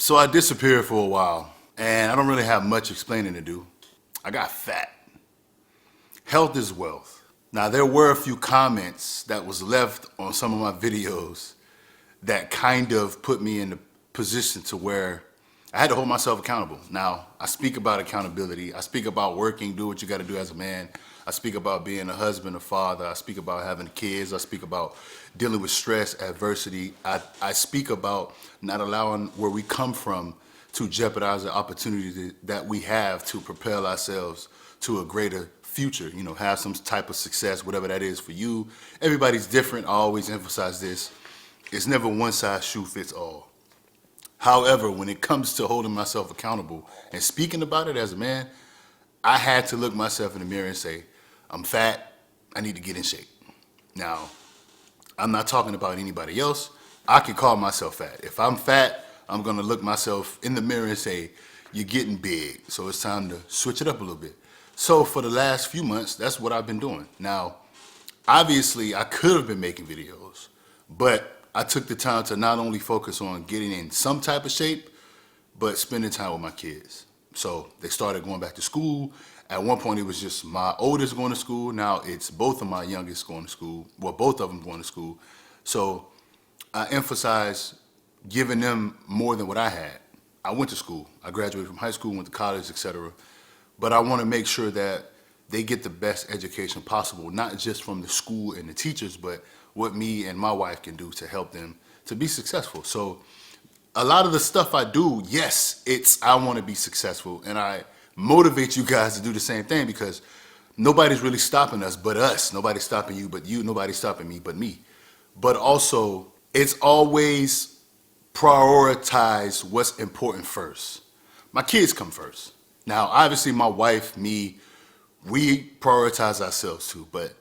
So I disappeared for a while, and I don't really have much explaining to do. I got fat. Health is wealth. Now, there were a few comments that was left on some of my videos that kind of put me in the position to where I had to hold myself accountable. Now, I speak about accountability. I speak about working, do what you got to do as a man. I speak about being a husband, a father. I speak about having kids. I speak about dealing with stress, adversity. I speak about not allowing where we come from to jeopardize the opportunity that we have to propel ourselves to a greater future, you know, have some type of success, whatever that is for you. Everybody's different. I always emphasize this. It's never one size shoe fits all. However, when it comes to holding myself accountable and speaking about it as a man, I had to look myself in the mirror and say, I'm fat, I need to get in shape. Now, I'm not talking about anybody else. I can call myself fat. If I'm fat, I'm gonna look myself in the mirror and say, you're getting big, so it's time to switch it up a little bit. So for the last few months, that's what I've been doing. Now, obviously, I could have been making videos, but I took the time to not only focus on getting in some type of shape, but spending time with my kids. So they started going back to school. At one point, it was just my oldest going to school. Now it's both of my youngest going to school. Well, both of them going to school. So I emphasize giving them more than what I had. I went to school. I graduated from high school, went to college, etc. But I want to make sure that they get the best education possible, not just from the school and the teachers, but what me and my wife can do to help them to be successful. So a lot of the stuff I do, yes, I want to be successful, and I motivate you guys to do the same thing because nobody's really stopping us but us. Nobody's stopping you but you. Nobody's stopping me but me. But also, it's always prioritize what's important first. My kids come first. Now, obviously, my wife, me, we prioritize ourselves too, but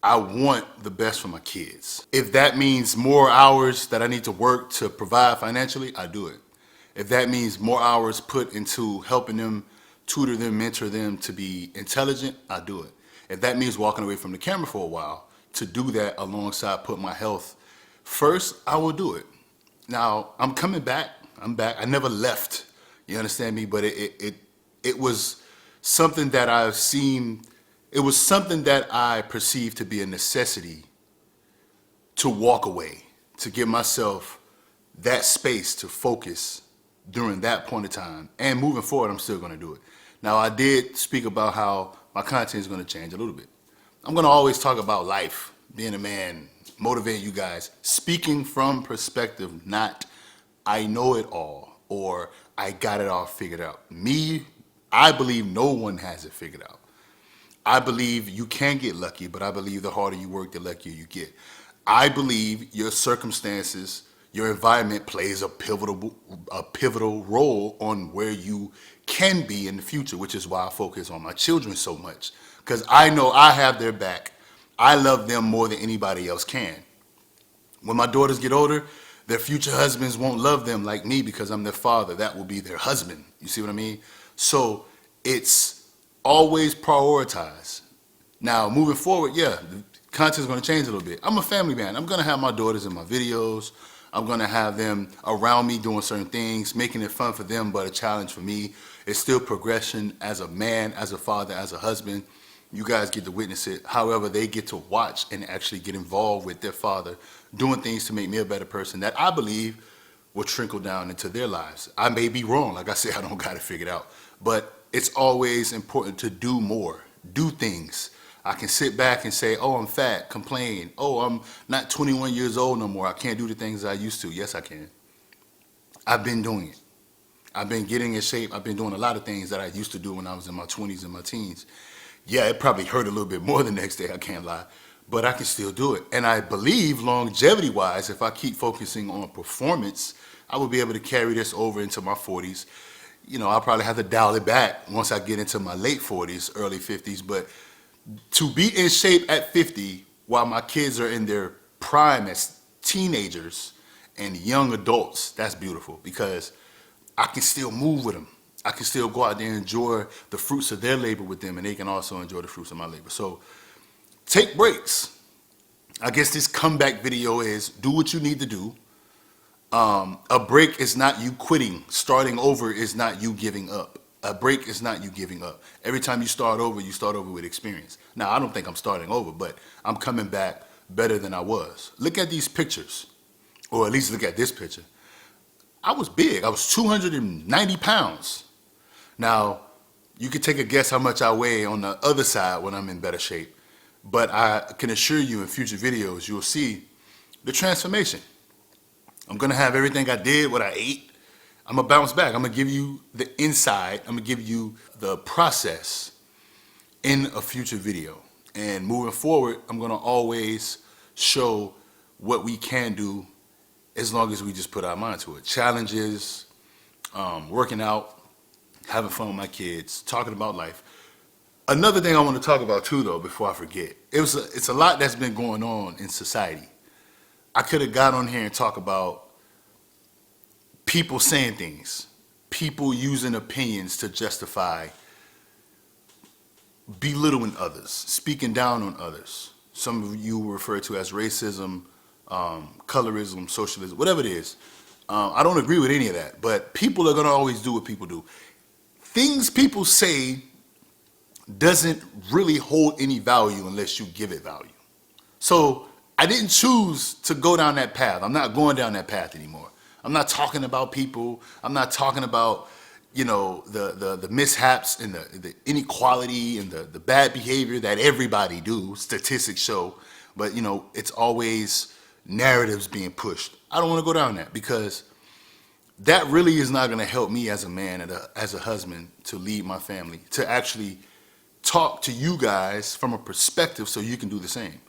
I want the best for my kids. If that means more hours that I need to work to provide financially, I do it. If that means more hours put into helping them, tutor them, mentor them to be intelligent, I do it. If that means walking away from the camera for a while to do that alongside put my health first, I will do it. Now, I'm coming back. I'm back. I never left. You understand me? But it was something that I've seen. It was something that I perceived to be a necessity to walk away, to give myself that space to focus during that point of time. And moving forward, I'm still going to do it. Now, I did speak about how my content is going to change a little bit. I'm going to always talk about life, being a man, motivating you guys, speaking from perspective, not I know it all or I got it all figured out. Me, I believe no one has it figured out. I believe you can get lucky, but I believe the harder you work, the luckier you get. I believe your circumstances, your environment plays a pivotal role on where you can be in the future, which is why I focus on my children so much. Because I know I have their back. I love them more than anybody else can. When my daughters get older, their future husbands won't love them like me because I'm their father. That will be their husband. You see what I mean? So it's always prioritize. Now, moving forward, yeah, the content's going to change a little bit. I'm a family man. I'm going to have my daughters in my videos. I'm going to have them around me doing certain things, making it fun for them, but a challenge for me. It's still progression as a man, as a father, as a husband. You guys get to witness it. However, they get to watch and actually get involved with their father, doing things to make me a better person that I believe will trickle down into their lives. I may be wrong. Like I said, I don't got it figured out. But it's always important to do more, do things. I can sit back and say, oh, I'm fat, complain. Oh, I'm not 21 years old no more. I can't do the things I used to. Yes, I can. I've been doing it. I've been getting in shape. I've been doing a lot of things that I used to do when I was in my 20s and my teens. Yeah, it probably hurt a little bit more the next day, I can't lie. But I can still do it. And I believe longevity-wise, if I keep focusing on performance, I will be able to carry this over into my 40s. You know, I'll probably have to dial it back once I get into my late 40s, early 50s. But to be in shape at 50 while my kids are in their prime as teenagers and young adults, that's beautiful because I can still move with them. I can still go out there and enjoy the fruits of their labor with them, and they can also enjoy the fruits of my labor. So take breaks. I guess this comeback video is do what you need to do. A break is not you quitting. Starting over is not you giving up. A break is not you giving up. Every time you start over with experience. Now, I don't think I'm starting over, but I'm coming back better than I was. Look at these pictures, or at least look at this picture. I was big. I was 290 pounds. Now, you could take a guess how much I weigh on the other side when I'm in better shape. But I can assure you in future videos, you'll see the transformation. I'm going to have everything I did, what I ate. I'm going to bounce back. I'm going to give you the inside. I'm going to give you the process in a future video. And moving forward, I'm going to always show what we can do as long as we just put our mind to it. Challenges, working out, having fun with my kids, talking about life. Another thing I want to talk about too, though, before I forget, it's a lot that's been going on in society. I could have got on here and talk about people saying things, people using opinions to justify belittling others, speaking down on others. Some of you refer to as racism, colorism, socialism, whatever it is. I don't agree with any of that, but people are going to always do what people do. Things people say doesn't really hold any value unless you give it value. So I didn't choose to go down that path. I'm not going down that path anymore. I'm not talking about people. I'm not talking about, the mishaps and the inequality and the bad behavior that everybody do, statistics show. But, it's always narratives being pushed. I don't want to go down that because that really is not going to help me as a man and as a husband to lead my family, to actually talk to you guys from a perspective so you can do the same.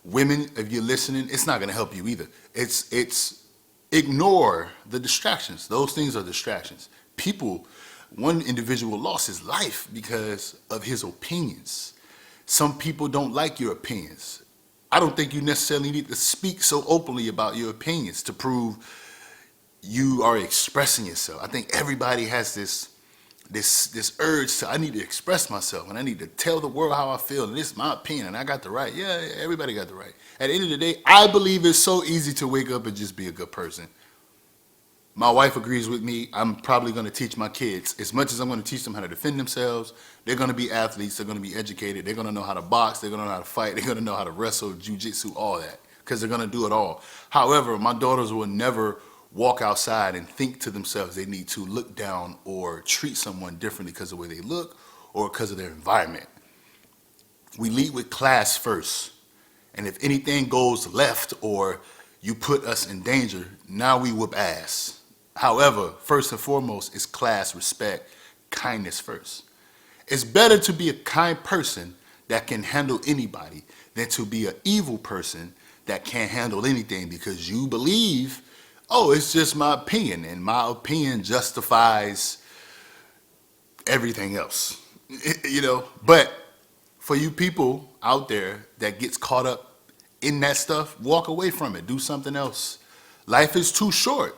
Women, if you're listening, it's not going to help you either. It's ignore the distractions. Those things are distractions. One individual lost his life because of his opinions. Some people don't like your opinions. I don't think you necessarily need to speak so openly about your opinions to prove you are expressing yourself. I think everybody has this urge to, I need to express myself and I need to tell the world how I feel and this is my opinion and I got the right. Yeah, everybody got the right. At the end of the day, I believe it's so easy to wake up and just be a good person. My wife agrees with me. I'm probably going to teach my kids, as much as I'm going to teach them how to defend themselves, they're going to be athletes, they're going to be educated, they're going to know how to box, they're going to know how to fight, they're going to know how to wrestle, jiu-jitsu, all that, because they're going to do it all. However, my daughters will never walk outside and think to themselves they need to look down or treat someone differently because of the way they look or because of their environment. We lead with class first. And if anything goes left or you put us in danger, now we whoop ass. However, first and foremost is class, respect, kindness first. It's better to be a kind person that can handle anybody than to be an evil person that can't handle anything because you believe, oh, it's just my opinion, and my opinion justifies everything else. But for you people out there that gets caught up in that stuff, walk away from it. Do something else. Life is too short.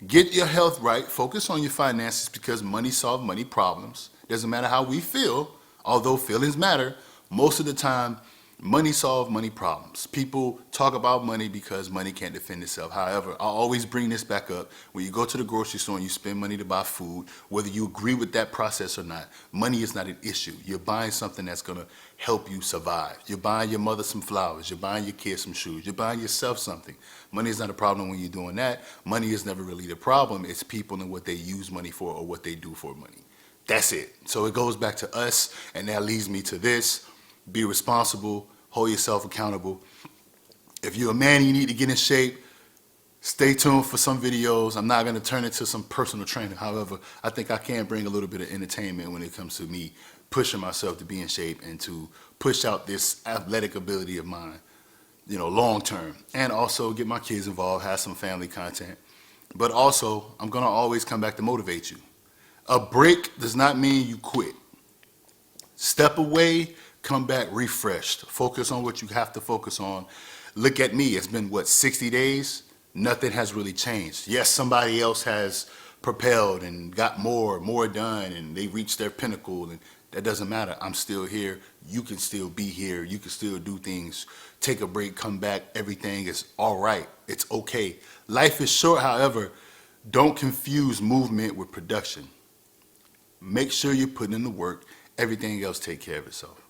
Get your health right. Focus on your finances because money solves money problems. Doesn't matter how we feel, although feelings matter. Most of the time, money solves money problems. People talk about money because money can't defend itself. However, I always bring this back up. When you go to the grocery store and you spend money to buy food, whether you agree with that process or not, money is not an issue. You're buying something that's going to help you survive. You're buying your mother some flowers. You're buying your kids some shoes. You're buying yourself something. Money is not a problem when you're doing that. Money is never really the problem. It's people and what they use money for or what they do for money. That's it. So it goes back to us, and that leads me to this. Be responsible. Hold yourself accountable. If you're a man and you need to get in shape, stay tuned for some videos. I'm not going to turn into some personal trainer. However, I think I can bring a little bit of entertainment when it comes to me pushing myself to be in shape and to push out this athletic ability of mine, long term. And also get my kids involved, have some family content. But also, I'm going to always come back to motivate you. A break does not mean you quit. Step away, come back refreshed. Focus on what you have to focus on. Look at me. It's been, 60 days? Nothing has really changed. Yes, somebody else has propelled and got more done, and they reached their pinnacle. And that doesn't matter. I'm still here. You can still be here. You can still do things. Take a break, come back. Everything is all right. It's okay. Life is short, however. Don't confuse movement with production. Make sure you're putting in the work. Everything else take care of itself.